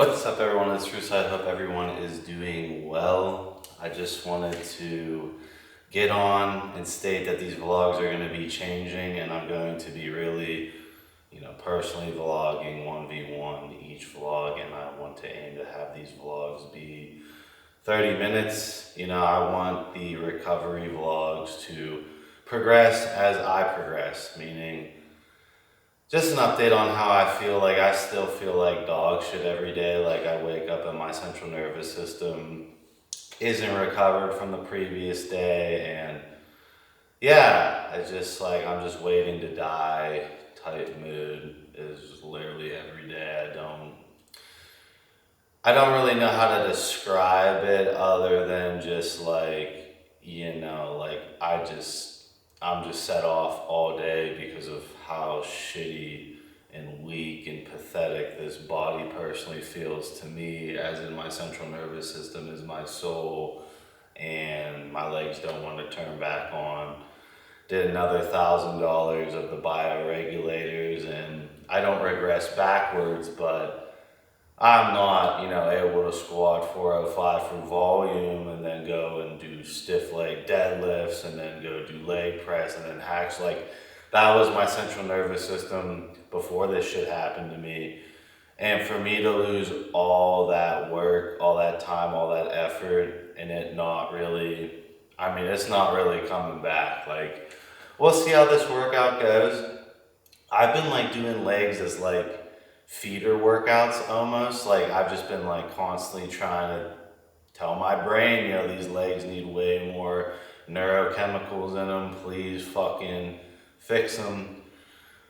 What's up, everyone? It's Russo. I hope everyone is doing well. I just wanted to get on and state that these vlogs are going to be changing, and I'm going to be really, personally vlogging 1v1 each vlog, and I want to aim to have these vlogs be 30 minutes. I want the recovery vlogs to progress as I progress, meaning just an update on how I feel. Like, I still feel like dog shit every day. Like, I wake up and my central nervous system isn't recovered from the previous day, and yeah, I'm just waiting to die type mood is literally every day. I don't really know how to describe it other than just I'm just set off all day because of how shitty and weak and pathetic this body personally feels to me, as in my central nervous system is my soul, and my legs don't want to turn back on. Did another $1,000 of the bioregulators, and I don't regress backwards, but I'm not, able to squat 405 for volume and then go and do stiff leg deadlifts and then go do leg press and then hacks. Like, that was my central nervous system before this shit happened to me. And for me to lose all that work, all that time, all that effort, and it's not really coming back. Like, we'll see how this workout goes. I've been doing legs as feeder workouts almost. I've just been constantly trying to tell my brain, these legs need way more neurochemicals in them. Please fucking fix them.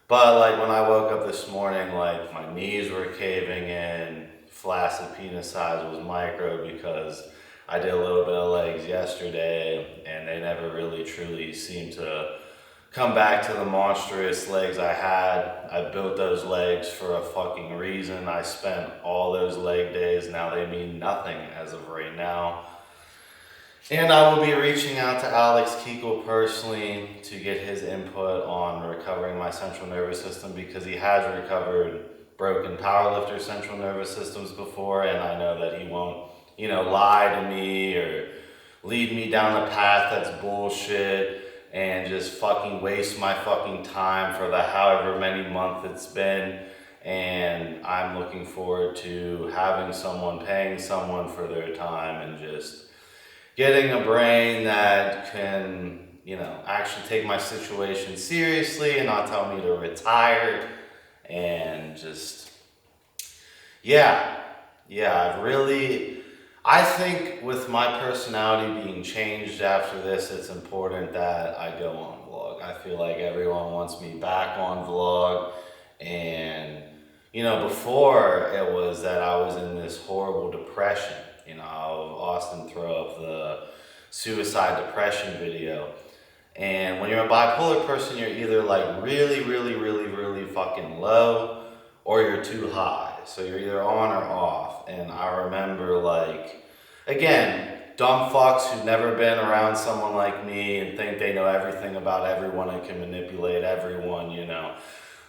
But when I woke up this morning, my knees were caving in, flaccid penis size was micro because I did a little bit of legs yesterday and they never really truly seemed to come back to the monstrous legs I had. I built those legs for a fucking reason. I spent all those leg days. Now they mean nothing as of right now. And I will be reaching out to Alex Keekle personally to get his input on recovering my central nervous system, because he has recovered broken powerlifter central nervous systems before, and I know that he won't, lie to me or lead me down a path that's bullshit and just fucking waste my fucking time for the however many months it's been. And I'm looking forward to having someone, paying someone for their time, and just getting a brain that can, actually take my situation seriously and not tell me to retire. And just, I think with my personality being changed after this, it's important that I go on vlog. I feel like everyone wants me back on vlog. And, before it was that I was in this horrible depression. Austin throw up the suicide depression video. And when you're a bipolar person, you're either really, really, really, really fucking low, or you're too high. So you're either on or off. And I remember again, dumb fucks who've never been around someone like me and think they know everything about everyone and can manipulate everyone,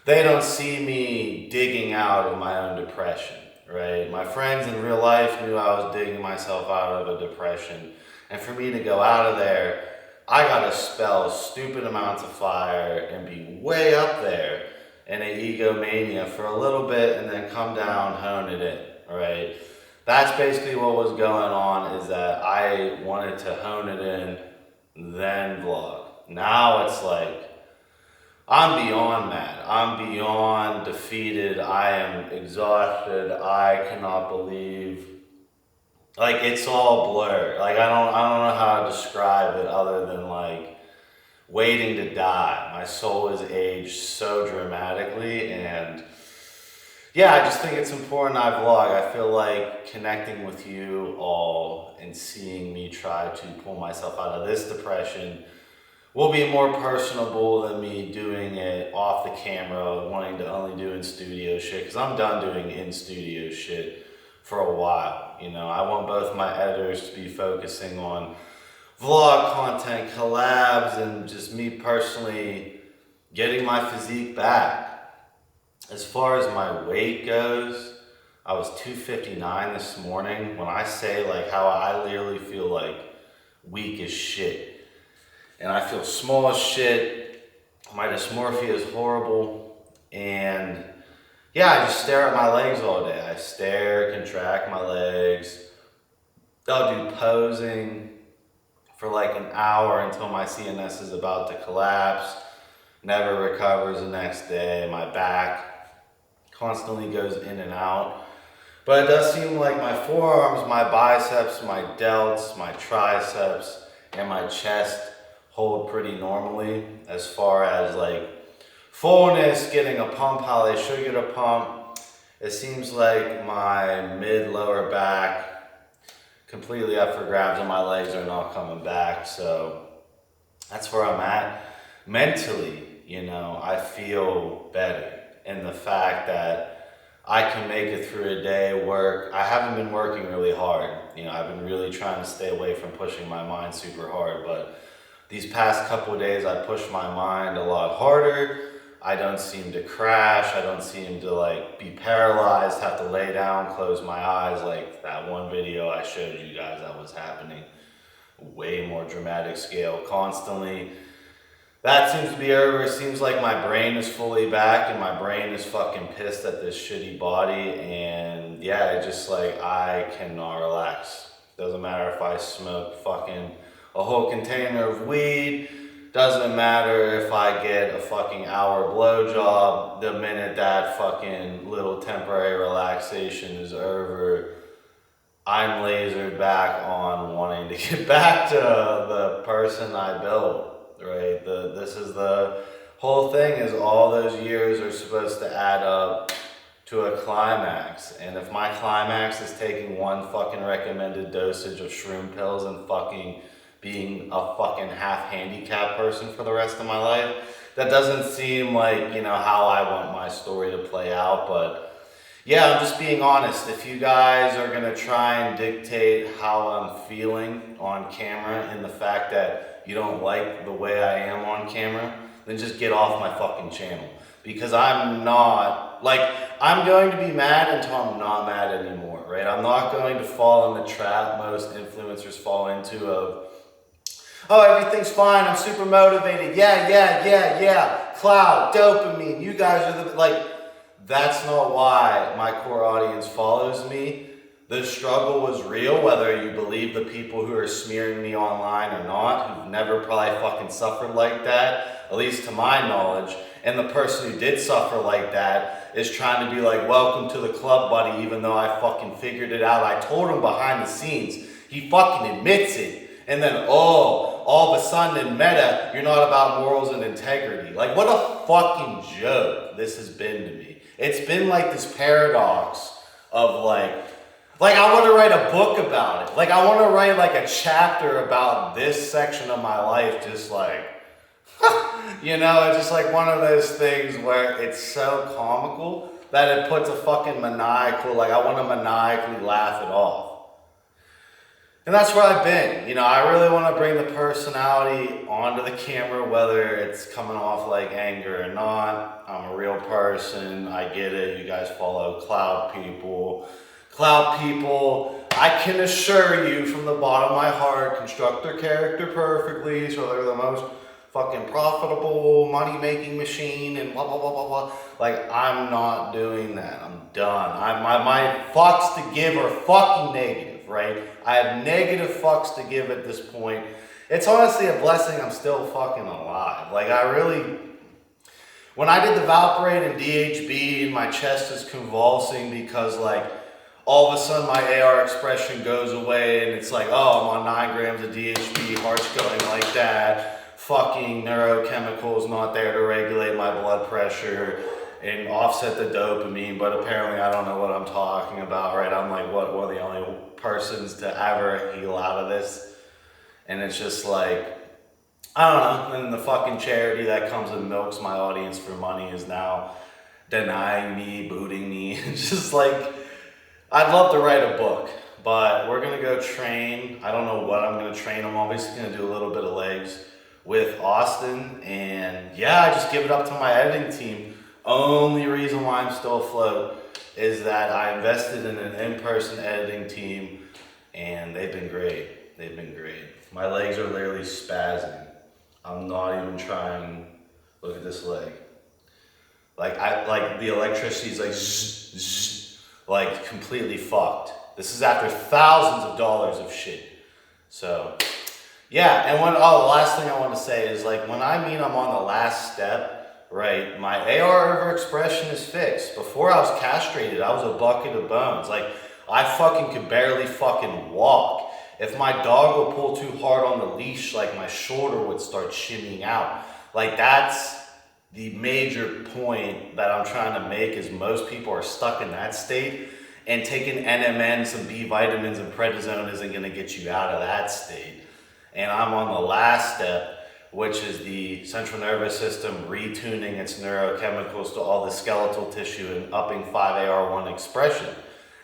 They don't see me digging out of my own depression, right? My friends in real life knew I was digging myself out of a depression. And for me to go out of there, I gotta spell stupid amounts of fire and be way up there in an egomania for a little bit and then come down, hone it in, right? That's basically what was going on, is that I wanted to hone it in, then vlog. Now it's I'm beyond mad. I'm beyond defeated. I am exhausted. I cannot believe. It's all blurred. I don't know how to describe it other than waiting to die. My soul has aged so dramatically, and I just think it's important I vlog. I feel like connecting with you all and seeing me try to pull myself out of this depression will be more personable than me doing it off the camera, wanting to only do in studio shit, because I'm done doing in studio shit for a while. I want both my editors to be focusing on vlog content, collabs, and just me personally getting my physique back. As far as my weight goes, I was 259 this morning. When I say like how I literally feel like weak as shit. And I feel small as shit. My dysmorphia is horrible. And yeah, I just stare at my legs all day. I stare, contract my legs. I'll do posing for like an hour until my CNS is about to collapse. Never recovers the next day. My back constantly goes in and out. But it does seem like my forearms, my biceps, my delts, my triceps, and my chest hold pretty normally as far as like fullness, getting a pump, how they should get a pump. It seems like my mid-lower back completely up for grabs and my legs are not coming back. So that's where I'm at. Mentally, I feel better in the fact that I can make it through a day, work. I haven't been working really hard. I've been really trying to stay away from pushing my mind super hard, but these past couple of days I pushed my mind a lot harder. I don't seem to crash. I don't seem to be paralyzed, have to lay down, close my eyes like that one video I showed you guys that was happening. Way more dramatic scale constantly. That seems to be over. It seems like my brain is fully back and my brain is fucking pissed at this shitty body. And yeah, it's just I cannot relax. Doesn't matter if I smoke fucking a whole container of weed. Doesn't matter if I get a fucking hour blowjob. The minute that fucking little temporary relaxation is over, I'm lasered back on wanting to get back to the person I built. Right, this is the whole thing, is all those years are supposed to add up to a climax. And if my climax is taking one fucking recommended dosage of shroom pills and fucking being a fucking half handicapped person for the rest of my life, that doesn't seem like, how I want my story to play out. But yeah, I'm just being honest. If you guys are gonna try and dictate how I'm feeling on camera and the fact that you don't like the way I am on camera, then just get off my fucking channel. Because I'm not, I'm going to be mad until I'm not mad anymore, right? I'm not going to fall in the trap most influencers fall into of, oh, everything's fine, I'm super motivated, yeah, cloud, dopamine, you guys are that's not why my core audience follows me. The struggle was real, whether you believe the people who are smearing me online or not, who've never probably fucking suffered like that, at least to my knowledge. And the person who did suffer like that is trying to be like, welcome to the club, buddy, even though I fucking figured it out. I told him behind the scenes. He fucking admits it. And then, all of a sudden in meta, you're not about morals and integrity. What a fucking joke this has been to me. It's been this paradox of I want to write a book about it. I want to write a chapter about this section of my life, just it's just one of those things where it's so comical that it puts a fucking maniacal, I want to maniacally laugh it off. And that's where I've been. I really want to bring the personality onto the camera, whether it's coming off like anger or not. I'm a real person. I get it. You guys follow cloud people. Cloud people, I can assure you from the bottom of my heart, construct their character perfectly so they're the most fucking profitable money-making machine and blah, blah, blah, blah, blah. I'm not doing that. I'm done. My fucks to give are fucking negative, right? I have negative fucks to give at this point. It's honestly a blessing I'm still fucking alive. When I did the Valparate and DHB and my chest is convulsing because all of a sudden my AR expression goes away and it's I'm on 9 grams of DHB, heart's going like that, fucking neurochemicals not there to regulate my blood pressure and offset the dopamine, but apparently I don't know what I'm talking about, right? I'm one of the only persons to ever heal out of this. And it's just I don't know, and the fucking charity that comes and milks my audience for money is now denying me, booting me. It's just I'd love to write a book, but we're gonna go train. I don't know what I'm gonna train. I'm obviously gonna do a little bit of legs with Austin, and yeah, I just give it up to my editing team. Only reason why I'm still afloat is that I invested in an in-person editing team, and they've been great. They've been great. My legs are literally spazzing. I'm not even trying. Look at this leg. Like the electricity's like zzz, zzz, like completely fucked. This is after thousands of dollars of shit. So, yeah, and the last thing I want to say is, like, when I mean I'm on the last step, right, my AR overexpression is fixed. Before I was castrated, I was a bucket of bones. Like, I fucking could barely fucking walk. If my dog would pull too hard on the leash, like, my shoulder would start shimmying out. Like, that's the major point that I'm trying to make, is most people are stuck in that state, and taking NMN, some B vitamins and prednisone isn't gonna get you out of that state. And I'm on the last step, which is the central nervous system retuning its neurochemicals to all the skeletal tissue and upping 5-AR1 expression.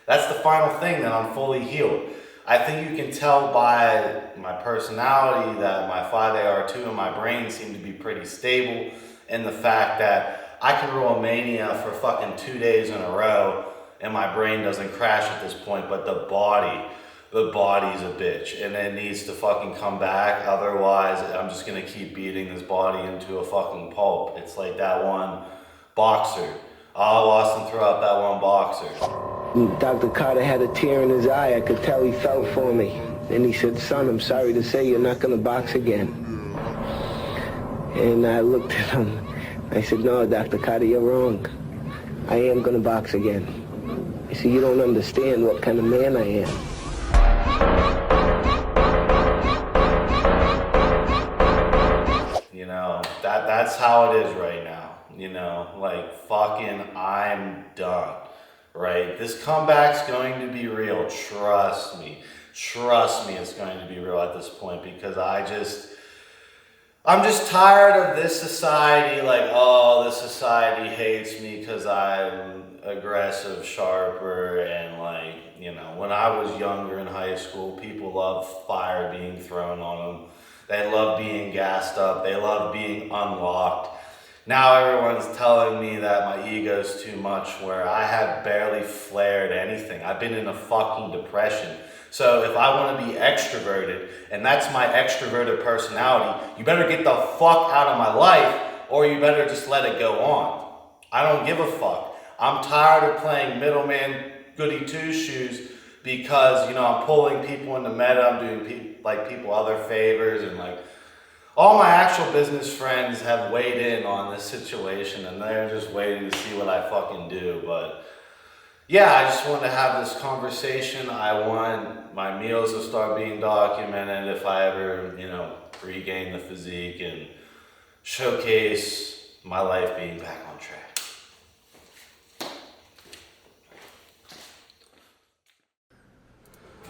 That's the final thing, that I'm fully healed. I think you can tell by my personality that my 5-AR2 and my brain seem to be pretty stable, and the fact that I can roll a mania for fucking 2 days in a row and my brain doesn't crash at this point, but the body's a bitch, and it needs to fucking come back. Otherwise, I'm just gonna keep beating this body into a fucking pulp. It's like that one boxer. I lost and throw out that one boxer. Dr. Carter had a tear in his eye. I could tell he felt for me. And he said, "Son, I'm sorry to say you're not gonna box again." And I looked at him. I said, "No, Dr. Carter, you're wrong. I am gonna box again." He said, "You don't understand what kind of man I am." You know, that's how it is right now. You know, like, fucking, I'm done, right? This comeback's going to be real. Trust me, it's going to be real at this point, because I'm just tired of this society, like, oh, this society hates me because I'm aggressive, sharper, and, like, you know, when I was younger in high school, people loved fire being thrown on them. They love being gassed up. They love being unlocked. Now everyone's telling me that my ego's too much, where I have barely flared anything. I've been in a fucking depression. So if I want to be extroverted, and that's my extroverted personality, you better get the fuck out of my life, or you better just let it go on. I don't give a fuck. I'm tired of playing middleman goody two-shoes, because, you know, I'm pulling people into meta, I'm doing people other favors, and, like, all my actual business friends have weighed in on this situation, and they're just waiting to see what I fucking do. But yeah, I just wanted to have this conversation. I want my meals to start being documented if I ever, you know, regain the physique, and showcase my life being back on track.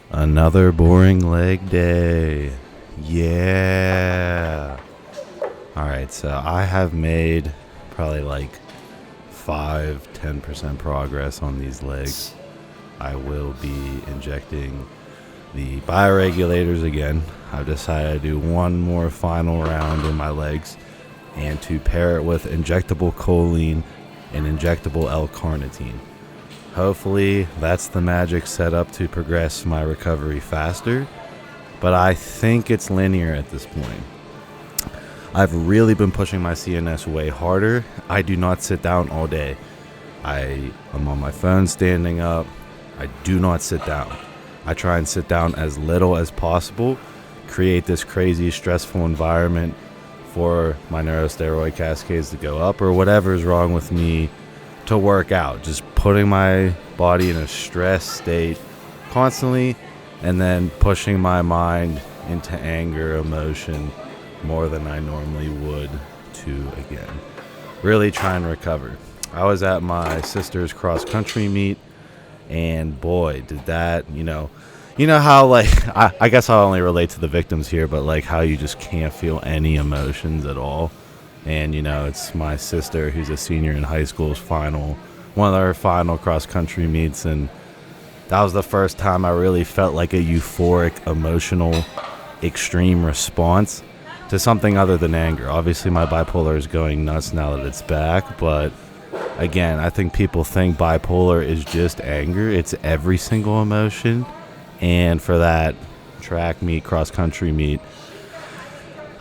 Another boring leg day. Yeah. Alright, so I have made probably like 5-10% progress on these legs. I will be injecting the bioregulators again. I've decided to do one more final round in my legs, and to pair it with injectable choline and injectable L-carnitine. Hopefully that's the magic setup to progress my recovery faster, but I think it's linear at this point. I've really been pushing my CNS way harder. I do not sit down all day. I am on my phone standing up. I do not sit down. I try and sit down as little as possible, create this crazy stressful environment for my neurosteroid cascades to go up, or whatever is wrong with me to work out. Just putting my body in a stress state constantly, and then pushing my mind into anger, emotion, more than I normally would, to again really try and recover. I was at my sister's cross country meet, and boy, did that, you know how, like, I guess I'll only relate to the victims here, but like how you just can't feel any emotions at all. And, you know, it's my sister who's a senior in high school's one of her final cross country meets, and that was the first time I really felt like a euphoric, emotional, extreme response to something other than anger. Obviously my bipolar is going nuts now that it's back, but again, I think people think bipolar is just anger. It's every single emotion. And for that track meet, cross country meet,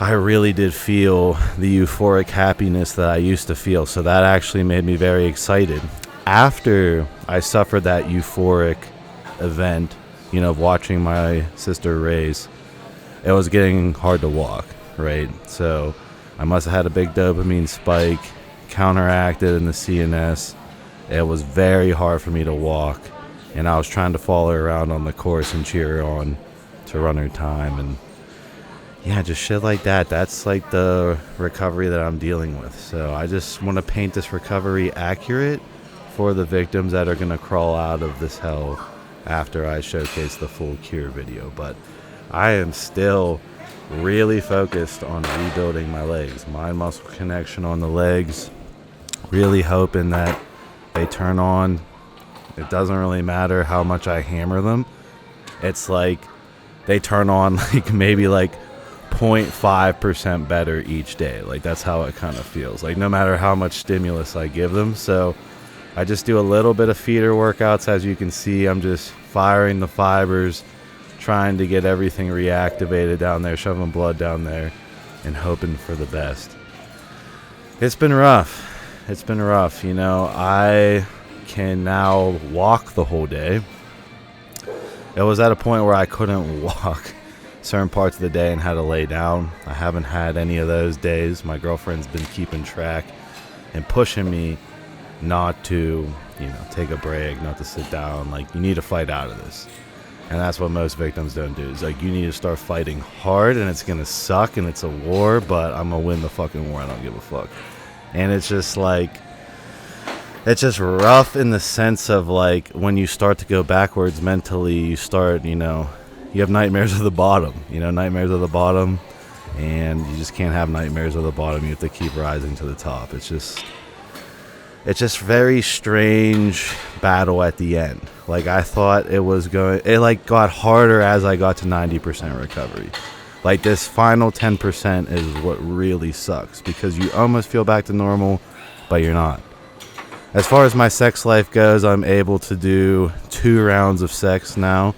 I really did feel the euphoric happiness that I used to feel. So that actually made me very excited. After I suffered that euphoric event, you know, of watching my sister race, it was getting hard to walk, right? So I must have had a big dopamine spike, counteracted in the CNS. It was very hard for me to walk, and I was trying to follow her around on the course and cheer her on to run her time, and yeah, just shit like that. That's like the recovery that I'm dealing with. So I just want to paint this recovery accurate for the victims that are going to crawl out of this hell after I showcase the full cure video. But I am still really focused on rebuilding my legs, mind muscle connection on the legs, really hoping that they turn on. It doesn't really matter how much I hammer them. It's like they turn on like maybe like 0.5% better each day. Like that's how it kind of feels, like no matter how much stimulus I give them. So I just do a little bit of feeder workouts. As you can see, I'm just firing the fibers, trying to get everything reactivated down there, shoving blood down there, and hoping for the best. It's been rough. It's been rough. You know, I can now walk the whole day. It was at a point where I couldn't walk certain parts of the day and had to lay down. I haven't had any of those days. My girlfriend's been keeping track and pushing me not to, you know, take a break, not to sit down. Like, you need to fight out of this. And that's what most victims don't do. It's like, you need to start fighting hard, and it's gonna suck, and it's a war, but I'm gonna win the fucking war. I don't give a fuck. And it's just like, it's just rough in the sense of like, when you start to go backwards mentally, you start, you know, you have nightmares of the bottom, you know, nightmares of the bottom, and you just can't have nightmares of the bottom. You have to keep rising to the top. It's just very strange battle at the end. Like, I thought it was going, it like got harder as I got to 90% recovery. Like, this final 10% is what really sucks, because you almost feel back to normal, but you're not. As far as my sex life goes, I'm able to do 2 rounds of sex now.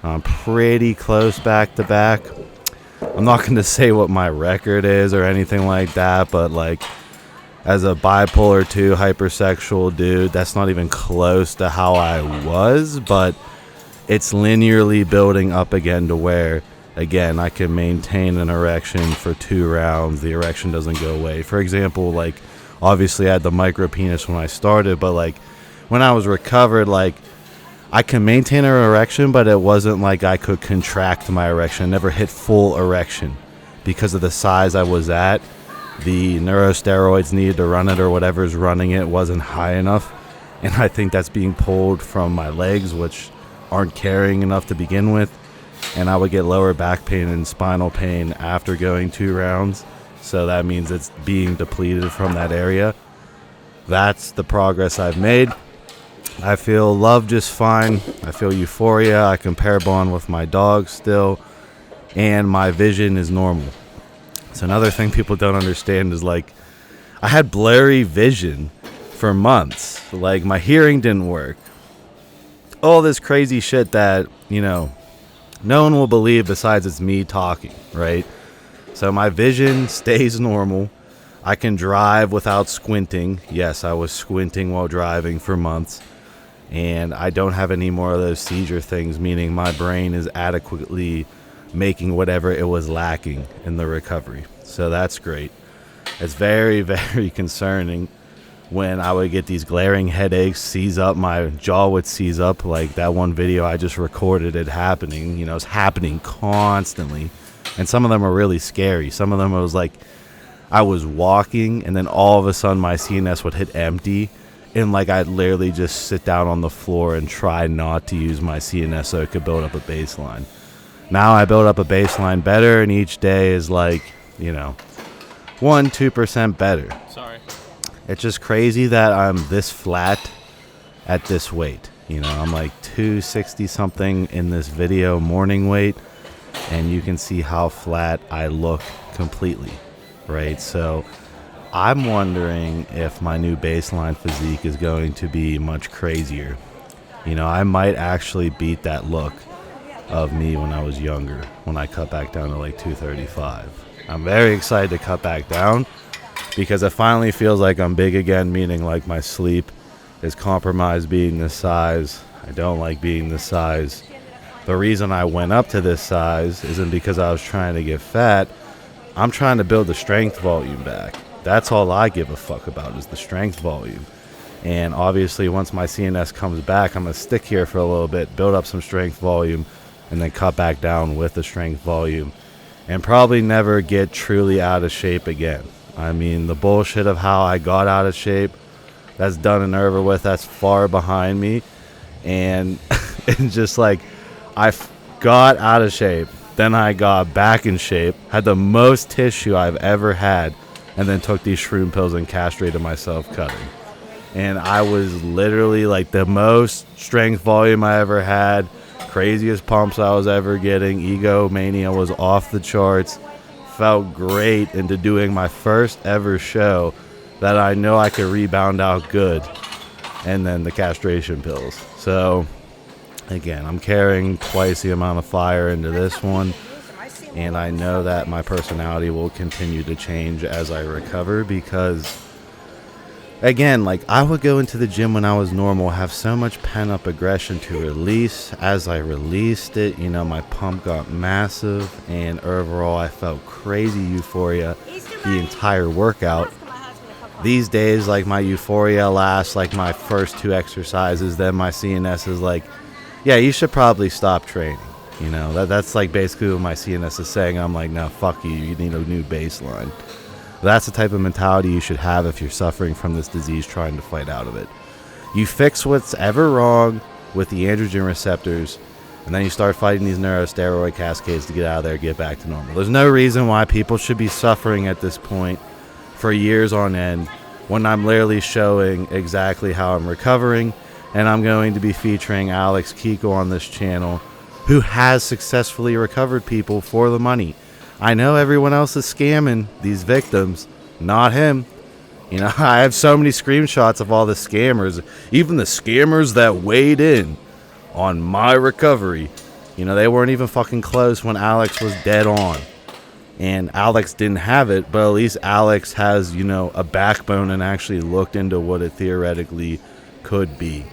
I'm pretty close back to back. I'm not going to say what my record is or anything like that, but like, as a bipolar 2 hypersexual dude, that's not even close to how I was, but it's linearly building up again to where, again, I can maintain an erection for 2 rounds. The erection doesn't go away. For example, like, obviously I had the micro penis when I started, but like, when I was recovered, like, I can maintain an erection, but it wasn't like I could contract my erection. I never hit full erection because of the size I was at. The neurosteroids needed to run it, or whatever's running it, wasn't high enough. And I think that's being pulled from my legs, which aren't carrying enough to begin with. And I would get lower back pain and spinal pain after going 2 rounds. So that means it's being depleted from that area. That's the progress I've made. I feel love just fine. I feel euphoria. I can pair bond with my dog still. And my vision is normal. So another thing people don't understand is, like, I had blurry vision for months. Like, my hearing didn't work. All this crazy shit that, you know, no one will believe besides it's me talking, right? So my vision stays normal. I can drive without squinting. Yes, I was squinting while driving for months. And I don't have any more of those seizure things, meaning my brain is adequately making whatever it was lacking in the recovery. So that's great. It's very, very concerning when I would get these glaring headaches, seize up, my jaw would seize up. Like that one video I just recorded it happening, you know, it's happening constantly. And some of them are really scary. Some of them it was like I was walking and then all of a sudden my CNS would hit empty. And like I'd literally just sit down on the floor and try not to use my CNS so it could build up a baseline. Now I build up a baseline better, and each day is like, you know, 1-2% better. Sorry. It's just crazy that I'm this flat at this weight. You know, I'm like 260 something in this video morning weight, and you can see how flat I look completely, right? So I'm wondering if my new baseline physique is going to be much crazier. You know, I might actually beat that look of me when I was younger, when I cut back down to like 235. I'm very excited to cut back down because it finally feels like I'm big again, meaning like my sleep is compromised being this size. I don't like being this size. The reason I went up to this size isn't because I was trying to get fat. I'm trying to build the strength volume back. That's all I give a fuck about is the strength volume. And obviously once my CNS comes back, I'm going to stick here for a little bit, build up some strength volume, and then cut back down with the strength volume. And probably never get truly out of shape again. I mean, the bullshit of how I got out of shape, that's done and over with. That's far behind me. And it's just like, I got out of shape. Then I got back in shape, had the most tissue I've ever had, and then took these shroom pills and castrated myself cutting. And I was literally like the most strength volume I ever had, craziest pumps I was ever getting, egomania was off the charts, felt great into doing my first ever show that I know I could rebound out good, and then the castration pills. So again, I'm carrying twice the amount of fire into this one, and I know that my personality will continue to change as I recover because, again, like I would go into the gym when I was normal, have so much pent-up aggression to release. As I released it, you know, my pump got massive, and overall I felt crazy euphoria the entire workout. These days, like my euphoria lasts like my first 2 exercises, then my CNS is like, yeah, you should probably stop training. You know, that's like basically what my CNS is saying. I'm like, no, fuck you. You need a new baseline. That's the type of mentality you should have if you're suffering from this disease, trying to fight out of it. You fix what's ever wrong with the androgen receptors, and then you start fighting these neurosteroid cascades to get out of there, get back to normal. There's no reason why people should be suffering at this point for years on end when I'm literally showing exactly how I'm recovering. And I'm going to be featuring Alex Kiko on this channel, who has successfully recovered people for the money. I know everyone else is scamming these victims, not him. You know, I have so many screenshots of all the scammers, even the scammers that weighed in on my recovery. You know, they weren't even fucking close when Alex was dead on. And Alex didn't have it, but at least Alex has, you know, a backbone and actually looked into what it theoretically could be.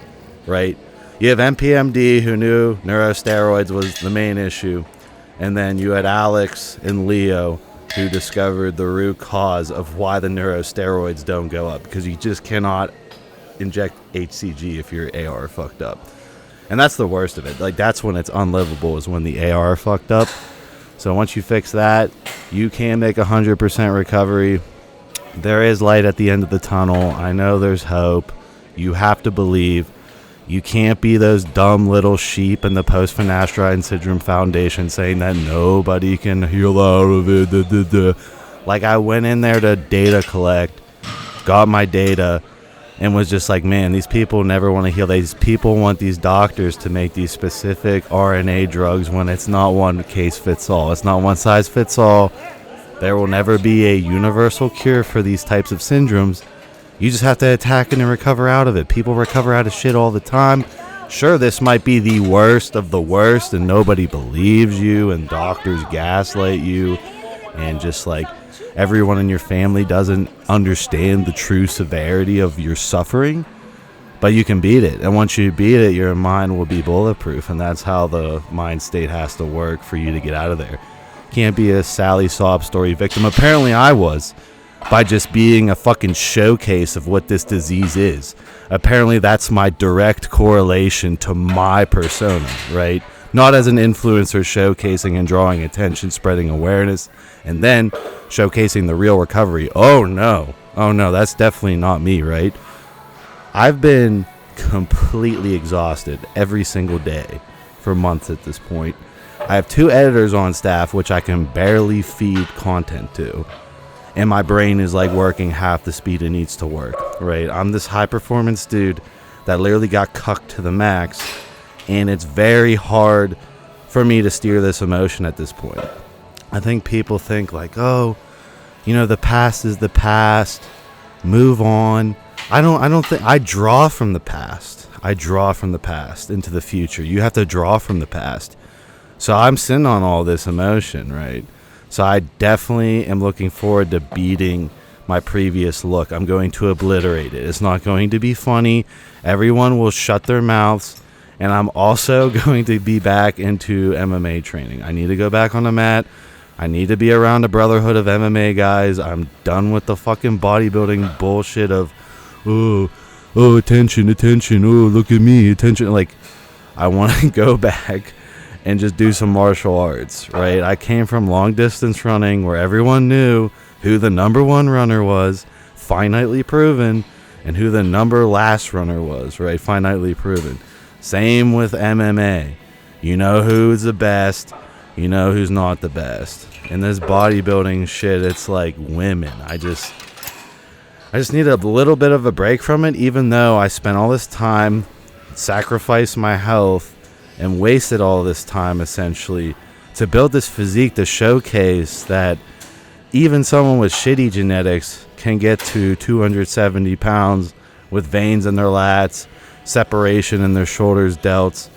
Right? You have MPMD, who knew neurosteroids was the main issue, and then you had Alex and Leo, who discovered the root cause of why the neurosteroids don't go up, because you just cannot inject HCG if your AR fucked up. And that's the worst of it. Like, that's when it's unlivable, is when the AR fucked up. So once you fix that, you can make 100% recovery. There is light at the end of the tunnel. I know there's hope. You have to believe. You can't be those dumb little sheep in the post-Finasteride syndrome foundation saying that nobody can heal out of it. Like, I went in there to data collect, got my data, and was just like, man, these people never want to heal. These people want these doctors to make these specific RNA drugs when it's not one case fits all. It's not one size fits all. There will never be a universal cure for these types of syndromes. You just have to attack it and recover out of it. People recover out of shit all the time. Sure, this might be the worst of the worst, and nobody believes you, and doctors gaslight you, and just like everyone in your family doesn't understand the true severity of your suffering. But you can beat it, and once you beat it, your mind will be bulletproof, and that's how the mind state has to work for you to get out of there. Can't be a Sally sob story victim. Apparently I was, by just being a fucking showcase of what this disease is. Apparently that's my direct correlation to my persona, right? Not as an influencer showcasing and drawing attention, spreading awareness, and then showcasing the real recovery. Oh no, that's definitely not me, right? I've been completely exhausted every single day for months at this point. I have 2 editors on staff, which I can barely feed content to. And my brain is like working half the speed it needs to work, right? I'm this high performance dude that literally got cucked to the max, and it's very hard for me to steer this emotion at this point. I think people think like, oh, the past is the past. Move on. I don't think I draw from the past. I draw from the past into the future. You have to draw from the past. So I'm sitting on all this emotion, right? So I definitely am looking forward to beating my previous look. I'm going to obliterate it. It's not going to be funny. Everyone will shut their mouths. And I'm also going to be back into MMA training. I need to go back on the mat. I need to be around a brotherhood of MMA guys. I'm done with the fucking bodybuilding bullshit of, oh, attention, oh, look at me, attention. Like, I want to go back and just do some martial arts, right? I came from long distance running where everyone knew who the number one runner was, finitely proven, and who the number last runner was, right? Finitely proven. Same with MMA. You know who's the best, you know who's not the best. In this bodybuilding shit, it's like women. I just need a little bit of a break from it, even though I spent all this time, sacrificed my health, and wasted all this time essentially to build this physique to showcase that even someone with shitty genetics can get to 270 pounds with veins in their lats, separation in their shoulders, delts,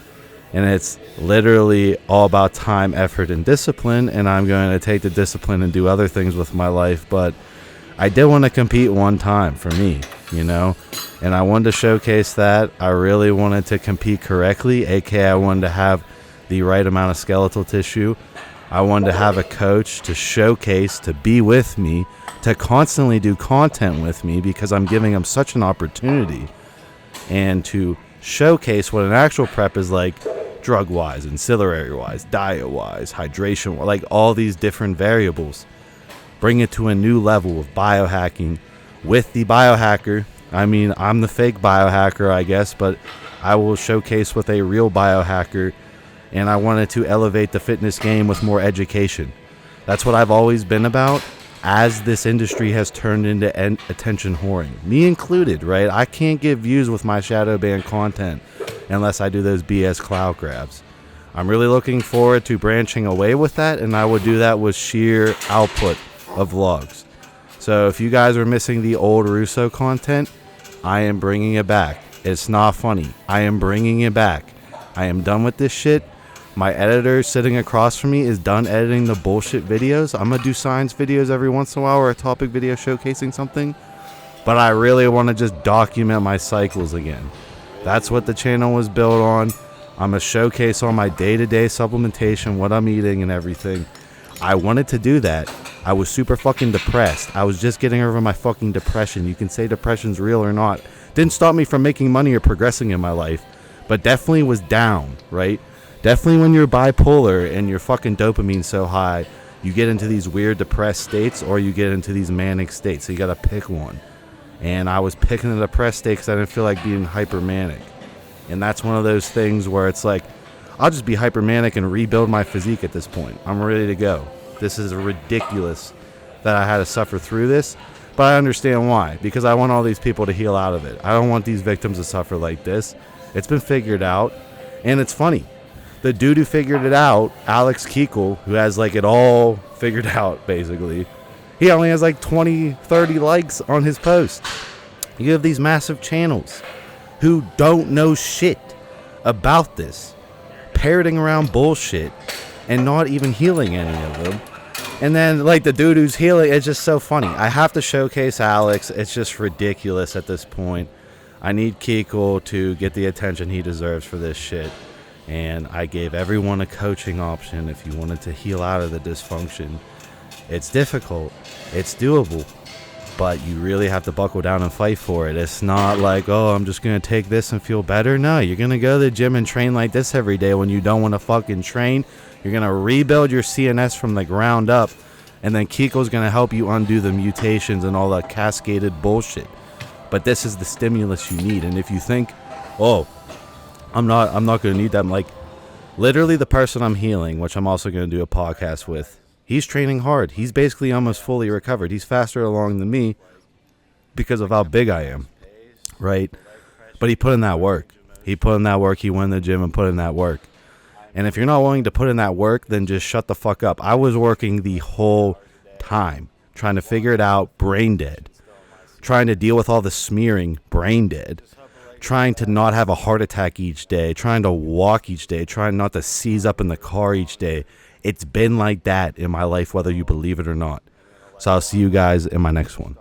and it's literally all about time, effort, and discipline. And I'm going to take the discipline and do other things with my life, but I did want to compete one time for me, and I wanted to showcase that. I really wanted to compete correctly, aka I wanted to have the right amount of skeletal tissue. I wanted to have a coach to showcase, to be with me, to constantly do content with me, because I'm giving them such an opportunity, and to showcase what an actual prep is like, drug-wise, ancillary-wise, diet-wise, hydration, like all these different variables. Bring it to a new level of biohacking with the biohacker. I mean, I'm the fake biohacker, I guess, but I will showcase with a real biohacker, and I wanted to elevate the fitness game with more education. That's what I've always been about, as this industry has turned into attention whoring, me included, right? I can't get views with my shadow banned content unless I do those BS clout grabs. I'm really looking forward to branching away with that, and I would do that with sheer output of vlogs. So if you guys are missing the old Russo content, I am bringing it back. It's not funny. I am bringing it back. I am done with this shit. My editor sitting across from me is done editing the bullshit videos. I'm gonna do science videos every once in a while, or a topic video showcasing something, but I really want to just document my cycles again. That's what the channel was built on. I'm gonna showcase all my day-to-day supplementation, what I'm eating and everything. I wanted to do that. I was super fucking depressed. I was just getting over my fucking depression. You can say depression's real or not. Didn't stop me from making money or progressing in my life, but definitely was down, right? Definitely when you're bipolar and your fucking dopamine's so high, you get into these weird depressed states, or you get into these manic states. So you gotta pick one. And I was picking the depressed state because I didn't feel like being hypermanic. And that's one of those things where it's like, I'll just be hypermanic and rebuild my physique at this point. I'm ready to go. This is ridiculous that I had to suffer through this, but I understand why, because I want all these people to heal out of it. I don't want these victims to suffer like this. It's been figured out, and it's funny. The dude who figured it out, Alex Keekle, who has like it all figured out basically, he only has like 20, 30 likes on his post. You have these massive channels who don't know shit about this, parroting around bullshit and not even healing any of them. And then like the dude who's healing, it's just so funny. I have to showcase Alex. It's just ridiculous at this point. I need Keekle to get the attention he deserves for this shit. And I gave everyone a coaching option if you wanted to heal out of the dysfunction. It's difficult. It's doable. But you really have to buckle down and fight for it. It's not like, oh, I'm just going to take this and feel better. No, you're going to go to the gym and train like this every day when you don't want to fucking train. You're going to rebuild your CNS from the ground up. And then Keekle's going to help you undo the mutations and all that cascaded bullshit. But this is the stimulus you need. And if you think, oh, I'm not going to need that. I'm like, literally the person I'm healing, which I'm also going to do a podcast with, he's training hard. He's basically almost fully recovered. He's faster along than me because of how big I am, right? But he put in that work. He put in that work. He went to the gym and put in that work. And if you're not willing to put in that work, then just shut the fuck up. I was working the whole time. trying to figure it out, brain dead. Trying to deal with all the smearing, brain dead. Trying to not have a heart attack each day, trying to walk each day, trying not to seize up in the car each day. It's been like that in my life, whether you believe it or not. So I'll see you guys in my next one.